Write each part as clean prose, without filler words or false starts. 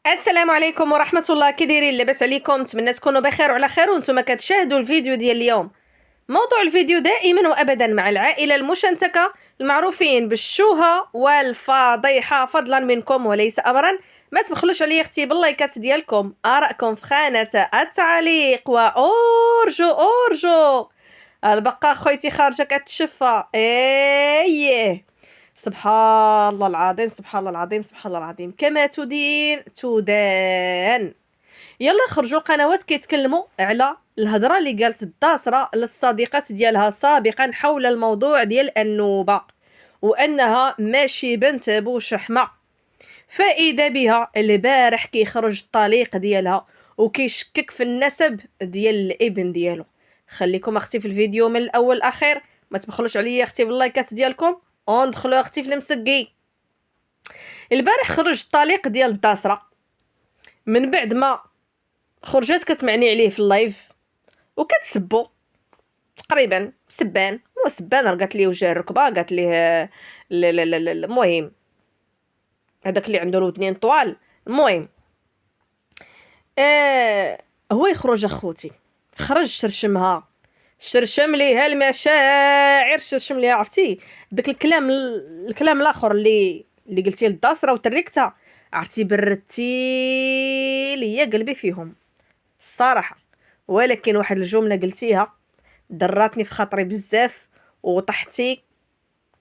السلام عليكم ورحمة الله. كي دايرين؟ لاباس عليكم؟ نتمنى تكونوا بخير وعلى خير وانتم كتشاهدوا الفيديو ديال اليوم. موضوع الفيديو دائما وابدا مع العائلة المشنتكة المعروفين بالشوهة والفضيحة، فضلا منكم وليس امرا. ما تبخلوش عليا اختي باللايكات ديالكم، ارائكم في خانة التعليق، وارجو ارجو البقاء خويتي خارجة كتشفى. ايه سبحان الله العظيم، سبحان الله العظيم، سبحان الله العظيم، كما تدين تدان. يلا خرجوا القنوات كيتكلموا على الهضره اللي قالت الداسره للصديقات ديالها سابقا حول الموضوع ديال النوبه، وانها ماشي بنت بوشحمه. فاذا بها البارح كيخرج الطليق ديالها وكيشكك في النسب ديال الابن ديالو. خليكم اختي في الفيديو من الاول الاخير، ما تبخلوش عليا اختي باللايكات ديالكم، وندخلوا اختي في المسقي. البارح خرج الطليق ديال الداسره من بعد ما خرجت كتمعني عليه في اللايف وكتسبو تقريبا سبان، هو سبان، قالت ليه وجه الركبه، قالت ليه لا لا لا لا، المهم هذاك اللي عنده الودنين طوال. المهم هو يخرج اخوتي، خرج شرشمها، شرشم ليها المشاعر، شرشم ليها، عرفتي داك الكلام الاخر اللي قلتيه للداسره وتركتها، عرفتي بردتي ليا قلبي فيهم الصراحه. ولكن واحد الجمله قلتيها دراتني في خاطري بزاف، وطحتي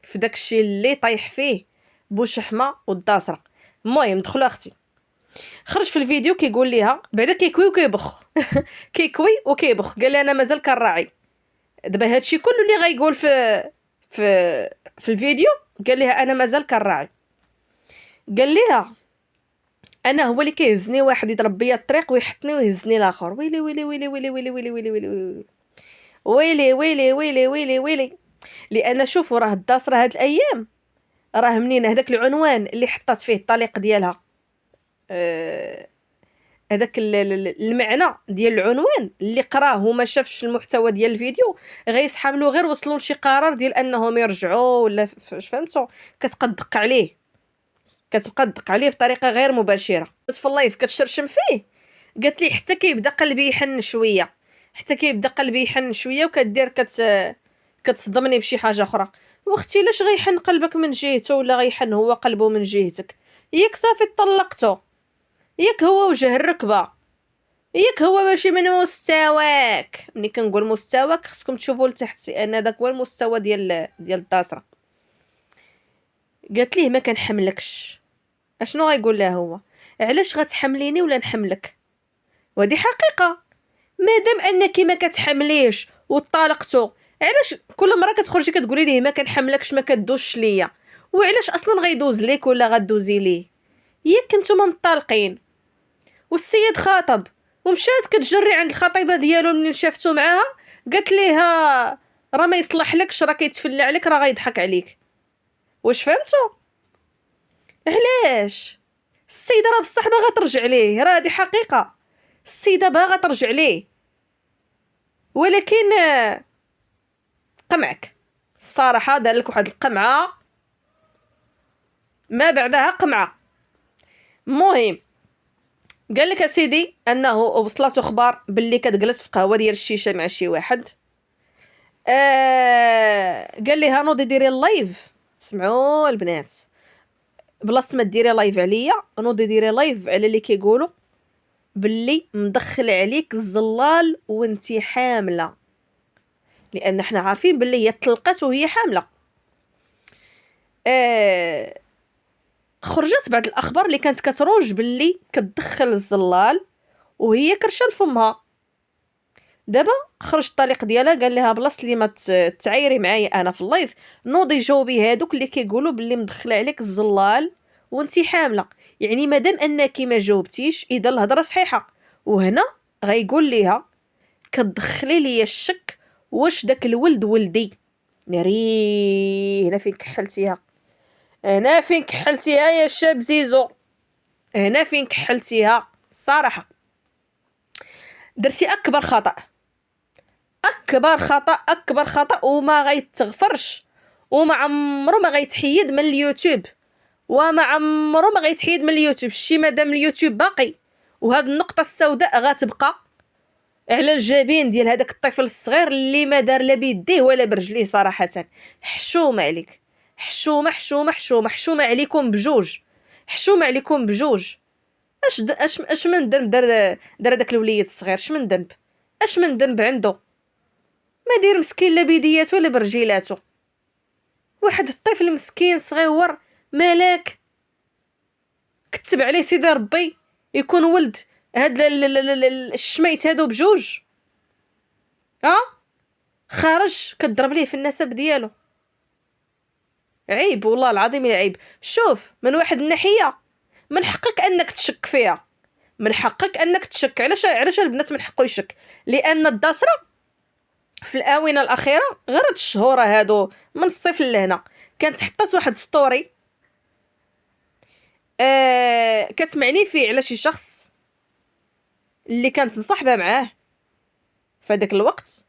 في داكشي اللي طايح فيه بوشحمه والداسره. المهم دخلوا اختي، خرج في الفيديو كيقول ليها بعدا كيكوي وكيبخ كيكوي وكيبخ، قال لي انا مازال كنراعي. دابا هادشي كله اللي غايقول في في الفيديو، قال لها انا مازال كنراعي. قال لها انا هو اللي كيهزني واحد يضرب بيا الطريق ويحطني ويهزني الاخر. ويلي ويلي ويلي ويلي ويلي ويلي ويلي ويلي ويلي ويلي ويلي ويلي ويلي. لان شوفوا راه الداسره هاد الايام راه منين هذاك العنوان اللي حطات فيه الطليق ديالها، هذاك المعنى ديال العنوان اللي قراه وما شافش المحتوى ديال الفيديو، غيسحب له غير وصلوا لشي قرار ديال انهم يرجعوا ولا فهمتوا. كتبقى تدق عليه، كتبقى تدق عليه بطريقه غير مباشره. في اللايف كتشرشم فيه، قالت لي حتى كيبدا قلبي يحن شويه، حتى كيبدا قلبي يحن شويه، وكدير كتصدمني بشي حاجه اخرى. واختي لاش غيحن قلبك من جهته ولا غيحن هو قلبه من جهتك؟ ياك صافي طلقته، ياك هو وجه الركبه، ياك هو ماشي من مستواك. ملي كنقول مستواك خصكم تشوفوا لتحت، لان داك هو المستوى ديال الداسره. قالت ليه ما كنحملكش. اشنو غايقول لها هو؟ علاش غتحمليني ولا نحملك؟ وهذه حقيقه. مادام انك ما كتحمليش وطالقتو، علاش كل مره كتخرجي كتقولي ليه ما كنحملكش، ما كدوزش ليا؟ وعلاش اصلا غيدوز ليك ولا غدوزي ليه؟ ياك نتوما مطالقين والسيد خاطب ومشات كتجري عند الخطيبه ديالو، منين شافتو معاها قالت ليها راه ما يصلح لكش، راه كيتفلى عليك، راه غيضحك عليك. واش فهمتوا؟ علاش السيده راه بصح باغا ترجع ليه، راه هذه حقيقه، السيده باغا ترجع ليه، ولكن قمعك الصراحه، دار لك واحد القمعه ما بعدها قمعه. المهم قال لك سيدي انه وصلته اخبار باللي كتجلس في قهوه ديال الشيشه مع شي واحد. قال لها نوضي ديري اللايف، سمعوا البنات، بلاصه ما ديري لايف عليا، نوضي ديري لايف على اللي كيقولوا باللي مدخل عليك الزلال وانتي حامله، لان احنا عارفين باللي هي طلقت وهي حامله. خرجت بعض الاخبار اللي كانت كتروج باللي كتدخل الزلال وهي كرشه لفمها. دابا خرج الطليق ديالها قال لها بلاص اللي ما تعايري معايا انا في اللايف، نوضي جاوبي هادوك اللي كيقولوا باللي مدخله عليك الزلال وانتي حامله. يعني مادام انك ما جاوبتيش اذا الهضره صحيحه. وهنا غيقول ليها كتدخلي لي الشك، واش داك الولد ولدي؟ ناري هنا فين كحلتيها، هنا فين كحلتيها يا شاب زيزو، هنا فين كحلتيها الصراحه. درتي اكبر خطأ، اكبر خطأ، اكبر خطأ، وما غيتغفرش، وما عمرو ما غيتحيد من اليوتيوب، وما عمرو ما غيتحيد من اليوتيوب. شي مادام اليوتيوب باقي وهاد النقطه السوداء غتبقى على الجبين ديال هذاك الطفل الصغير اللي ما دار لا بيديه ولا برجليه. صراحه حشومه عليك، حشومه حشومه حشومه حشومه عليكم بجوج، حشومه عليكم بجوج. اش من ذنب دار داك الوليد الصغير؟ اش من ذنب؟ اش من ذنب عنده؟ ما دير مسكين لا بيدياته ولا برجيلاته. واحد الطفل مسكين صغير مالك كتب عليه سيدي ربي يكون ولد هاد الشميت هادو بجوج. خارج كتضرب ليه في النسب ديالو. عيب والله العظيم عيب. شوف، من واحد الناحيه من حقك انك تشك فيها، من حقك انك تشك. علاش البنات من حقه يشك؟ لان الداسره في الاونه الاخيره غير هاد الشهوره هادو من الصيف لهنا كانت حطات واحد ستوري كتمعني فيه على شي شخص اللي كانت مصاحبه معاه في هذاك الوقت،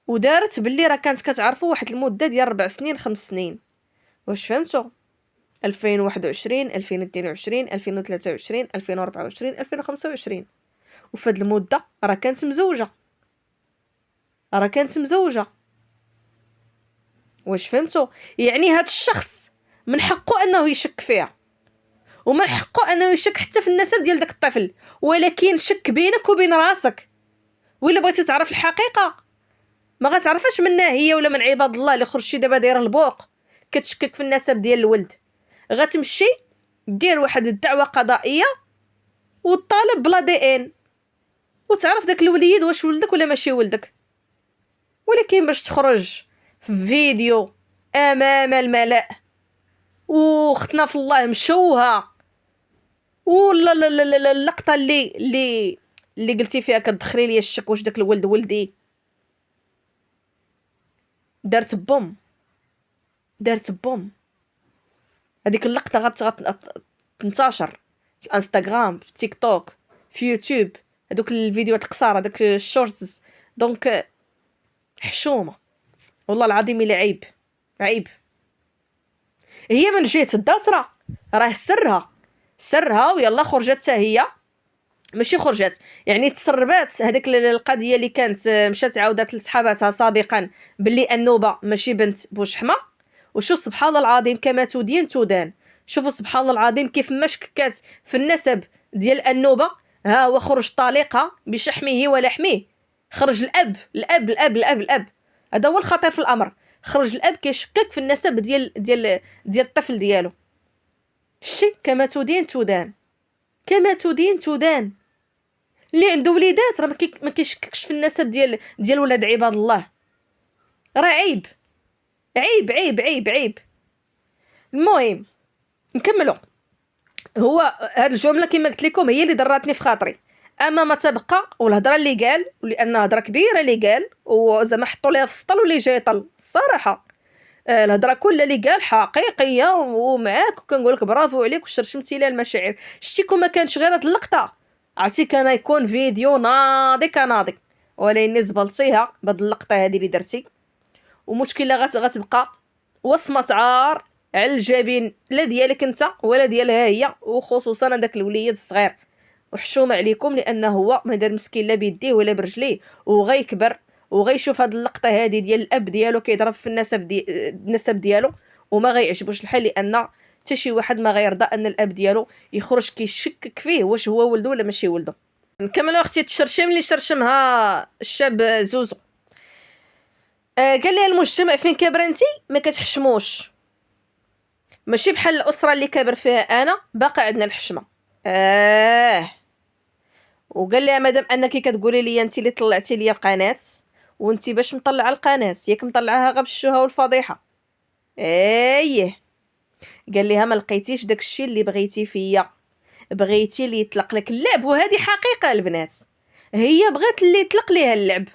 ودارت باللي راه كانت كتعرفوا واحد المده ديال 4 سنين 5 سنين. واش فهمتوا؟ 2021 2022 2023 2024 2025. وفي هاد المده راه كانت مزوجه. واش فهمتوا؟ يعني هاد الشخص من حقه انه يشك فيها، ومن حقه انه يشك حتى في النسب ديال داك الطفل، ولكن شك بينك وبين راسك. ولا بغيتي تعرف الحقيقه ما غتعرفش منها هي ولا من عباد الله اللي خرجتي دابا دايره البوق كتشكك في النسب ديال الولد. غتمشي دير واحد الدعوه قضائيه وطالب بلا دي ان وتعرف داك الوليد واش ولدك ولا ماشي ولدك. ولكن باش تخرج في فيديو امام الملأ وختنا في الله مشوها، ولا اللقطه اللي قلتي فيها كتدخلي لي الشك واش داك الولد ولدي، دارت بوم. هذيك اللقطه تنتشر في انستغرام، في تيك توك، في يوتيوب، هذوك الفيديوهات القصيره، داك الشورتس. دونك حشومه والله العظيم الا عيب. هي من جهه الداسره راه سرها ويلا خرجت حتى هي، ماشي خرجت يعني تسربات. هذيك القضيه اللي كانت مشات عاودت لصحاباتها سابقا باللي النوبه ماشي بنت بوشحمه. وشوف سبحان الله العظيم كما تدين تدان. شوفوا سبحان الله العظيم كيف ما شككات في النسب ديال النوبه، ها هو خرج طليقه بشحمه ولحمه. خرج الاب. هذا هو الخطير في الامر. خرج الاب كيشكك في النسب ديال الطفل ديالو. شتي كما تدين تدان. اللي عنده وليدات راه ما كيشككش في النسب ديال ولاد عباد الله. راه عيب. المهم نكملوا. هو هاد الجمله كما قلت لكم هي اللي ضراتني في خاطري. اما ما تبقى والهضره اللي قال، ولان هضره كبيره اللي قال وزعما حطوا ليها في السطل واللي جاي طل الصراحه. الهضره كلها اللي قال حقيقيه ومعاك، وكنقول لك برافو عليك وشرشمتي لها المشاعر. شتيكم ما كانش غير هاد اللقطه، عرفتي كان يكون فيديو ناضي ولكن زبلتيها بهاد اللقطه هذه اللي درتي. ومشكله غتبقى وصمه عار على الجبين لا ديالك انت ولا ديالها هي، وخصوصا داك الوليد الصغير. وحشومه عليكم لانه هو ما دار مسكين لا بيديه ولا برجليه، وغيكبر وغيشوف هاد اللقطه هذه ديال الاب ديالو كيضرب في النسب ديالو وما غيعجبوش الحال، لان حتى شي واحد ما غيرضى ان الاب ديالو يخرج كيشكك فيه واش هو ولده ولا ماشي ولده. نكملوا اختي التشرشم اللي شرشمها الشاب زوزو. قال لي المجتمع فين كابره انتي ما كتحشموش، ماشي بحال الاسره اللي كابر فيها انا باقي عندنا الحشمه. وقال لي مادام انك كتقولي لي انت اللي طلعتي لي القناه، وانت باش مطلعه القناه ياك مطلعاها غير بالشوهه والفضيحه. قال لي ما لقيتيش داكشي اللي بغيتي فيا، بغيتي اللي يطلق لك اللعب. وهذه حقيقه البنات، هي بغات اللي يطلق ليها اللعب.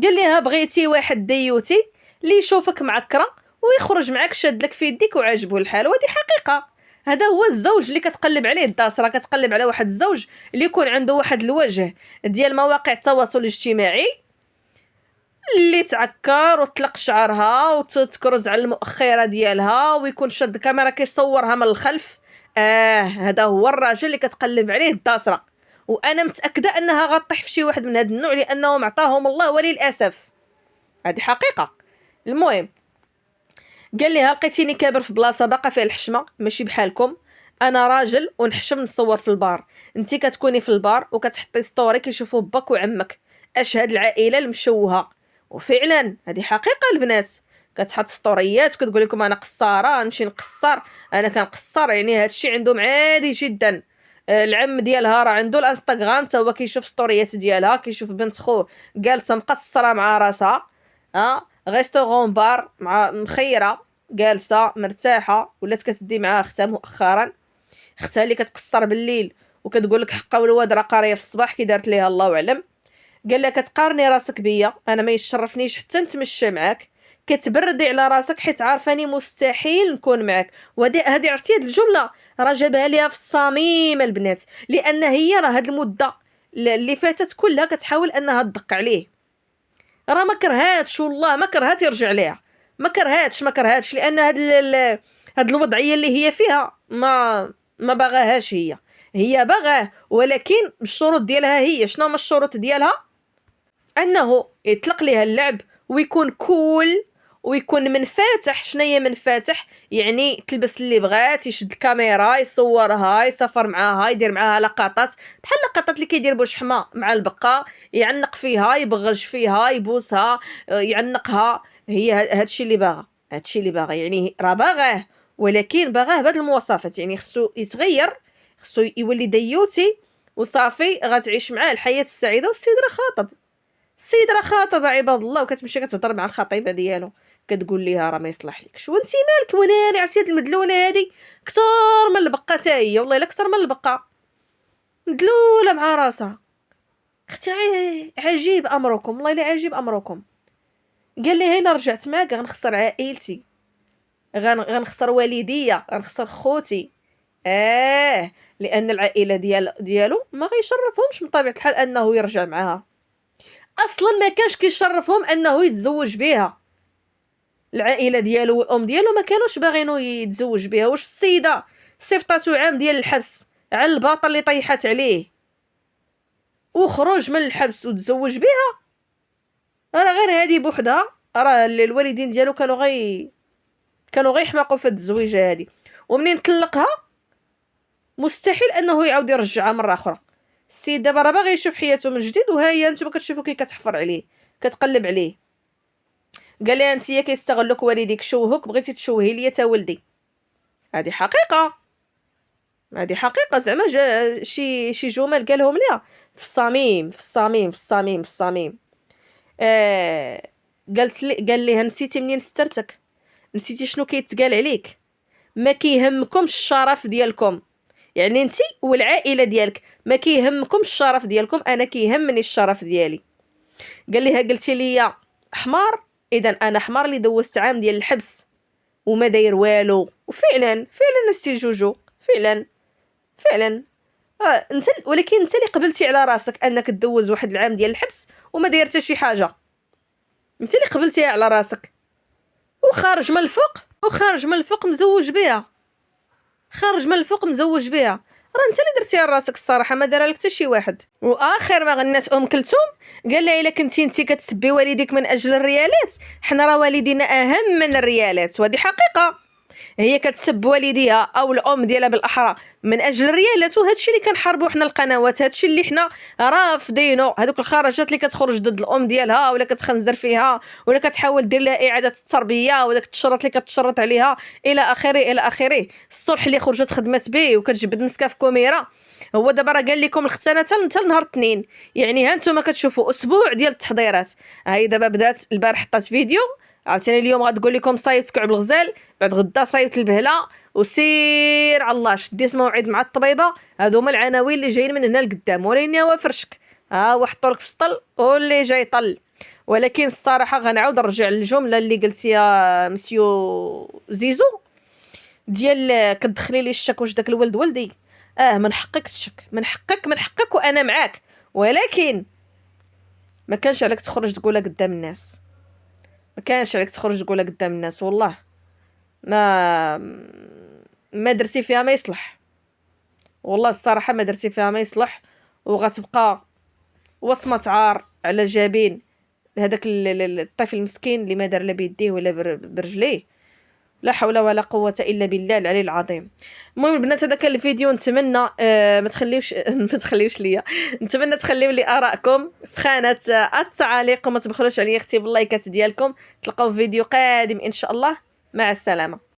قال لي بغيتي واحد ديوتي اللي يشوفك معكره ويخرج معاك شاد لك في يديك وعاجبو الحال. وهذه حقيقه. هذا هو الزوج اللي كتقلب عليه الداسره، كتقلب على واحد الزوج اللي يكون عنده واحد الوجه ديال مواقع التواصل الاجتماعي اللي تعكر وتطلق شعرها وتكرز على المؤخره ديالها ويكون شاد الكاميرا كيصورها من الخلف. هذا هو الراجل اللي كتقلب عليه الداسره، وانا متاكده انها غطيح في شي واحد من هذا النوع لانهم عطاهم الله وللاسف. هذه حقيقه. المهم قال لها لقيتيني كابر في بلاصه باقا فيها الحشمه ماشي بحالكم، انا راجل ونحشم نصور في البار، انتي كتكوني في البار وكتحطي ستوري كيشوفوا باك وعمك، اش هاد العائله المشوهه. وفعلا هذه حقيقه البنات، كتحط ستوريات وكتقول لكم انا قصاره نمشي نقصر، انا كنقصر، يعني هادشي عندهم عادي جدا. العم ديالها راه عنده الانستغرام حتى هو كيشوف ستوريات ديالها، كيشوف بنت خوه جالسه مقصره مع راسها، غيستورون بار مع مخيره جالسه مرتاحه، ولات كتدي معها اختها مؤخرا، اختها اللي كتقصر بالليل وكتقول لك حقا والواد راه قاريه في الصباح كي دارت ليها الله اعلم. قال لها كتقارني راسك بيا، انا ما يشرفنيش حتى نتمشى معاك، كتبردي على راسك حيت عارفاني مستحيل نكون معاك. هذه عرفتي هاد الجمله راه جابها ليها في الصميم البنات، لان هي راه هاد المده اللي فاتت كلها كتحاول انها تدق عليه، راه ما كرهاتش والله ما كرهات يرجع ليها، ما كرهاتش لان هاد الوضعيه اللي هي فيها ما باغاهاش، هي باغاه ولكن بالشروط ديالها. هي شنو هما الشروط ديالها؟ انه يطلق ليها اللعب ويكون كول ويكون منفتح. شناهي منفتح؟ يعني تلبس اللي بغات، يشد الكاميرا يصورها، يسافر معاها، يدير معاها لقطات بحال اللقطات اللي كيدير بوشحمه مع البقه، يعنق فيها، يبغج فيها، يبوسها، يعنقها. هي هادشي اللي باغا، هادشي اللي باغا، يعني راه باغاه ولكن باغاه بهاد المواصفات، يعني خصو يتغير، خصو يولي ديوتي وصافي غتعيش معاه الحياه السعيده. والسيد راه خاطب، السيد راه خاطب عباد الله، وكتمشي كتهضر مع الخطيبه ديالو كتقول ليها راه ما يصلح لكش، وانتي مالك وناري؟ عرفتي هاد المدلوله هادي كثر من البقه حتى هي، والله الا كثر من البقه، مدلوله مع راسها. اختي عجيب امركم، والله الا عجيب امركم. قال لي الا رجعت معاك غنخسر عائلتي، غنخسر والديا، غنخسر خوتي. لان العائله ديالو ما غيشرفهمش من طبيعه الحال انه يرجع معاها، اصلا ما كانش كيشرفهم انه يتزوج بها. العائله ديالو والام ديالو ما كانوش باغينو يتزوج بها. واش السيده صيفطاتو عام ديال الحبس على الباطه اللي طيحات عليه وخرج من الحبس وتزوج بها؟ راه غير هذه بوحدها راه الوالدين ديالو كانوا غيحماقوا في التزويجه هذه. ومنين طلقها مستحيل انه يعاود يرجعها مره اخرى. السيد دابا راه باغي يشوف حياته من جديد، وها هي نتوما كتشوفوا كي كتحفر عليه كتقلب عليه. قال لها انتيا كيستغلوك والديك، شوهوك، بغيتي تشوهي ليا تا ولدي. هذه حقيقه، هذه حقيقه زعما شي جمل قالهم ليها في الصميم في الصميم في الصميم في الصميم. قال ليها نسيتي منين سترتك، نسيتي شنو كيتقال عليك، ما كيهمكمش الشرف ديالكم، يعني انتي والعائله ديالك ما كيهمكمش الشرف ديالكم، انا كيهمني الشرف ديالي. قال ليها قلتي لي حمار، اذا انا حمار اللي دوزت عام ديال الحبس وما داير والو. وفعلا السي جوجو فعلا انت، ولكن انت اللي قبلتي على راسك انك تدوز واحد العام ديال الحبس وما داير حتى شي حاجه، انت اللي قبلتيها على راسك، وخارج من الفوق مزوج بها، راه انت اللي درتيها لراسك الصراحه، ما دار لك حتى شي واحد. واخر ما غنات كلثوم قال لها الا كنتي انت كتسبي والديك من اجل الريالات، حنا راه والدينا اهم من الريالات. وهذه حقيقه، هي كتسب والديها او الام ديالها بالاحرى من اجل الريالات، وهذا الشيء اللي كنحاربوا حنا القنوات، هذا الشيء اللي حنا رافضينه، هذوك الخرجات اللي كتخرج ضد الام ديالها ولا كتخنزر فيها ولا كتحاول دير لها اعاده التربيه، وداك التشرط اللي كتشرط عليها الى اخره. الصلح اللي خرجت خدمت به وكتجبد مسكه في كوميره. هو دابا راه قال لكم الختانه حتى نهار الاثنين، يعني ها نتوما كتشوفوا اسبوع ديال التحضيرات. هاي دابا بدات البارح حطات فيديو، عاوتاني اليوم غتقول لكم صايبت كعب الغزال، بعد غدا صايبت البهله، وسير على الله شديت موعد مع الطبيبه. هادو هما العناوين اللي جايين من هنا لقدام، ولكن هو فرشك وحطوا لك في السطل واللي جاي طل. ولكن الصراحه غنعاود نرجع للجمله اللي قلتي يا مسيو زيزو ديال كتدخلي لي الشك واش داك الولد ولدي. من حقك تشك، من حقك وانا معاك، ولكن ما كانش عليك تخرج تقولها قدام الناس. ما كانش عليك تخرج تقولها قدام الناس، والله ما ما درتي فيها ما يصلح، والله الصراحه ما درتي فيها ما يصلح، وغتبقى وصمه عار على جبين هذاك الطفل المسكين اللي ما دار لا بيديه ولا برجليه. لا حول ولا قوة إلا بالله العلي العظيم. المهم البنات هذا كان الفيديو، نتمنى ما تخليوش ما تخليوش ليا، نتمنى تخليو لي آرائكم في خانة التعاليق، وما تبخلوش عليا اختي باللايكات ديالكم. تلقاو في فيديو قادم إن شاء الله، مع السلامة.